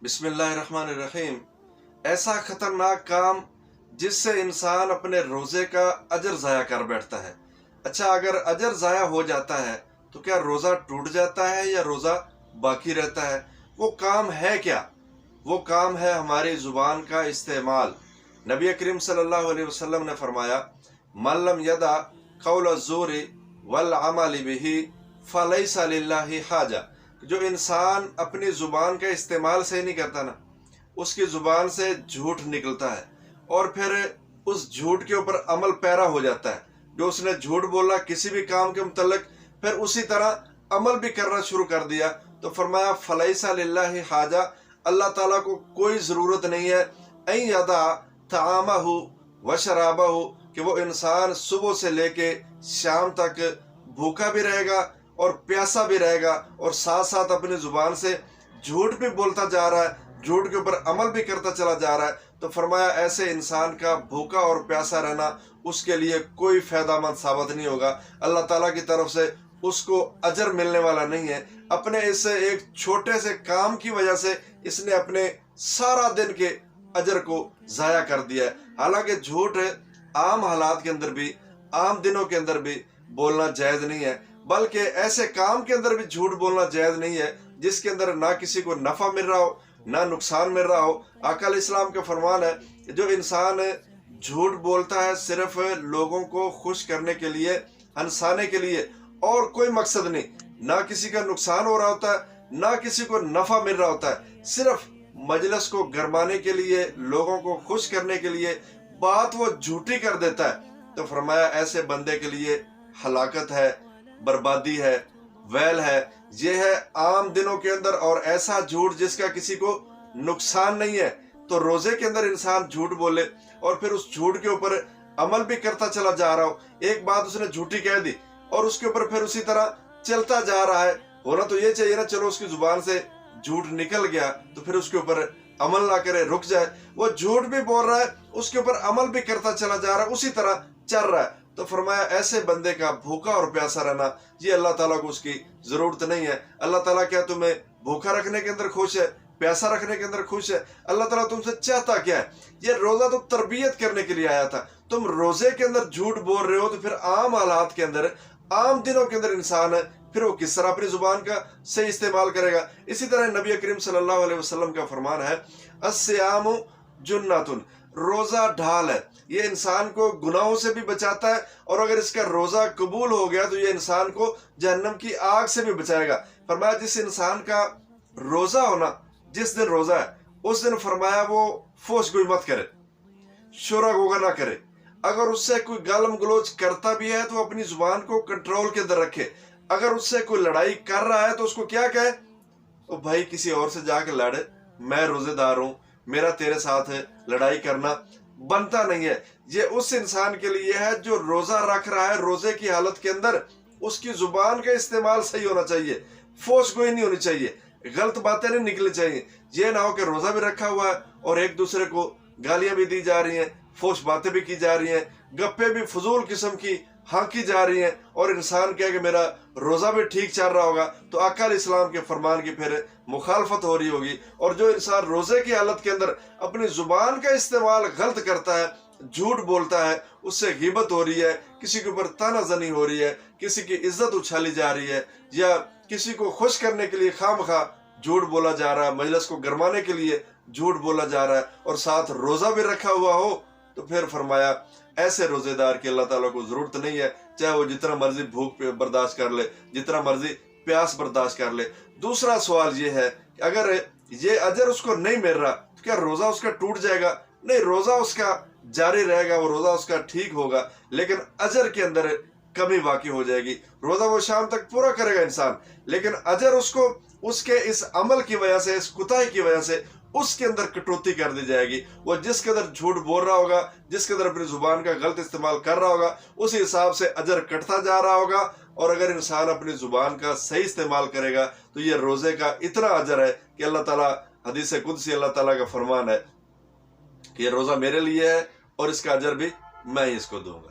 बिस्मिल्लाहिर्रहमानिर्रहीम। ऐसा खतरनाक काम जिससे इंसान अपने रोजे का अजर ज़ाया कर बैठता है। अच्छा, अगर अजर ज़ाया हो जाता है तो क्या रोज़ा टूट जाता है या रोज़ा बाकी रहता है? वो काम है क्या? वो काम है हमारी ज़ुबान का इस्तेमाल। नबी करीम सल्लल्लाहु अलैहि वसल्लम ने फरमाया, मन लम यदा कौल ज़ूरी वल अमल बिही फलैसा लिल्लाहि हाजा। जो इंसान अपनी ज़ुबान का इस्तेमाल सही नहीं करता ना, उसकी ज़ुबान से झूठ निकलता है और फिर उस झूठ के ऊपर अमल पैरा हो जाता है। जो उसने झूठ बोला किसी भी काम के मुतल्लिक, फिर उसी तरह अमल भी करना शुरू कर दिया, तो फरमाया फलैसा लिल्लाहि हाजा, अल्लाह ताला को कोई ज़रूरत नहीं है ऐ यदा तआमहु व शराबहु, कि वो इंसान सुबह से लेके शाम तक भूखा भी रहेगा और प्यासा भी रहेगा और साथ साथ अपनी जुबान से झूठ भी बोलता जा रहा है, झूठ के ऊपर अमल भी करता चला जा रहा है। तो फरमाया ऐसे इंसान का भूखा और प्यासा रहना उसके लिए कोई फायदामंद साबित नहीं होगा। अल्लाह ताला की तरफ से उसको अजर मिलने वाला नहीं है। अपने इस एक छोटे से काम की वजह से इसने अपने सारा दिन के अजर को ज़ाया कर दिया है। हालांकि झूठ आम हालात के अंदर भी, आम दिनों के अंदर भी बोलना जायज़ नहीं है, बल्कि ऐसे काम के अंदर भी झूठ बोलना जायज़ नहीं है जिसके अंदर ना किसी को नफ़ा मिल रहा हो ना नुकसान मिल रहा हो। आका अलैहिस्सलाम का फरमान है, जो इंसान झूठ बोलता है सिर्फ लोगों को खुश करने के लिए, हंसाने के लिए, और कोई मकसद नहीं, ना किसी का नुकसान हो रहा होता है ना किसी को नफ़ा मिल रहा होता है, सिर्फ मजलिस को गरमाने के लिए, लोगों को खुश करने के लिए बात वो झूठी कर देता है, तो फरमाया ऐसे बंदे के लिए हलाकत है, बर्बादी है, वैल है। ये है आम दिनों के अंदर, और ऐसा झूठ जिसका किसी को नुकसान नहीं है। तो रोजे के अंदर इंसान झूठ बोले और फिर उस झूठ के ऊपर अमल भी करता चला जा रहा हो। एक बात उसने झूठी कह दी और उसके ऊपर फिर उसी तरह चलता जा रहा है। होना तो ये चाहिए ना, चलो उसकी जुबान से झूठ निकल गया तो फिर उसके ऊपर अमल ना करे, रुक जाए। वो झूठ भी बोल रहा है, उसके ऊपर अमल भी करता चला जा रहा है, उसी तरह चल रहा है। तो फरमाया ऐसे बंदे का भूखा और प्यासा रहना ये अल्लाह ताला को उसकी जरूरत नहीं है। अल्लाह ताला क्या तुम्हें भूखा रखने के अंदर खुश है, प्यासा रखने के अंदर खुश है? अल्लाह ताला तुमसे चाहता क्या है? ये रोजा तो तरबियत करने के लिए आया था। तुम रोजे के अंदर झूठ बोल रहे हो, तो फिर आम हालात के अंदर, आम दिनों के अंदर इंसान है, फिर वो किस तरह अपनी जुबान का सही इस्तेमाल करेगा? इसी तरह नबी करीम सल्लल्लाहु अलैहि वसल्लम का फरमान है, अस्सियामु जुन्नतुन, रोजा ढाल है। ये इंसान को गुनाहों से भी बचाता है, और अगर इसका रोजा कबूल हो गया तो ये इंसान को जहन्नम की आग से भी बचाएगा। फरमाया जिस इंसान का रोजा होना, जिस दिन रोजा है उस दिन फरमाया वो फोश गोई मत करे, शोरा गोगा ना करे। अगर उससे कोई गालम गलोच करता भी है तो अपनी जुबान को कंट्रोल के अंदर रखे। अगर उससे कोई लड़ाई कर रहा है तो उसको क्या कहे, तो भाई किसी और से जाके लड़, मैं रोजेदार हूं, मेरा तेरे साथ लड़ाई करना बनता नहीं है। ये उस इंसान के लिए है जो रोजा रख रहा है। रोजे की हालत के अंदर उसकी जुबान का इस्तेमाल सही होना चाहिए, फोश गोई नहीं होनी चाहिए, गलत बातें नहीं निकलनी चाहिए। ये ना हो कि रोजा भी रखा हुआ है और एक दूसरे को गालियां भी दी जा रही हैं, फोश बातें भी की जा रही हैं, गप्पे भी फजूल किस्म की हाँकी जा रही हैं, और इंसान कहे कि मेरा रोजा भी ठीक चल रहा होगा, तो आका अलैहिस्सलाम के फरमान की फिर मुखालफत हो रही होगी। और जो इंसान रोजे की हालत के अंदर अपनी जुबान का इस्तेमाल गलत करता है, झूठ बोलता है, उससे गिबत हो रही है, किसी के ऊपर तानाजनी हो रही है, किसी की इज्जत उछाली जा रही है, या किसी को खुश करने के लिए खामखा झूठ बोला जा रहा है, मजलिस को गरमाने के लिए झूठ बोला जा रहा है, और साथ रोजा भी रखा हुआ हो, तो फिर फरमाया ऐसे रोजेदार की अल्लाह ताला को जरूरत नहीं है, चाहे वो जितना मर्जी भूख बर्दाश्त कर ले, जितना मर्जी प्यास बर्दाश्त कर ले। दूसरा सवाल ये है कि अगर ये अजर उसको नहीं मिल रहा तो क्या रोजा उसका टूट जाएगा? नहीं, रोजा उसका जारी रहेगा, वो रोजा उसका ठीक होगा, लेकिन अजर के अंदर कमी वाकई हो जाएगी। रोजा वो शाम तक पूरा करेगा इंसान, लेकिन अजर उसको उसके इस अमल की वजह से, इस कुताही की वजह से उसके अंदर कटौती कर दी जाएगी। वो जिस कदर झूठ बोल रहा होगा, जिस कदर अपनी जुबान का गलत इस्तेमाल कर रहा होगा, उसी हिसाब से अजर कटता जा रहा होगा। और अगर इंसान अपनी जुबान का सही इस्तेमाल करेगा तो ये रोजे का इतना अजर है कि अल्लाह ताला, हदीस कुदसी अल्लाह ताला का फरमान है कि ये रोजा मेरे लिए है और इसका अजर भी मैं ही इसको दूंगा।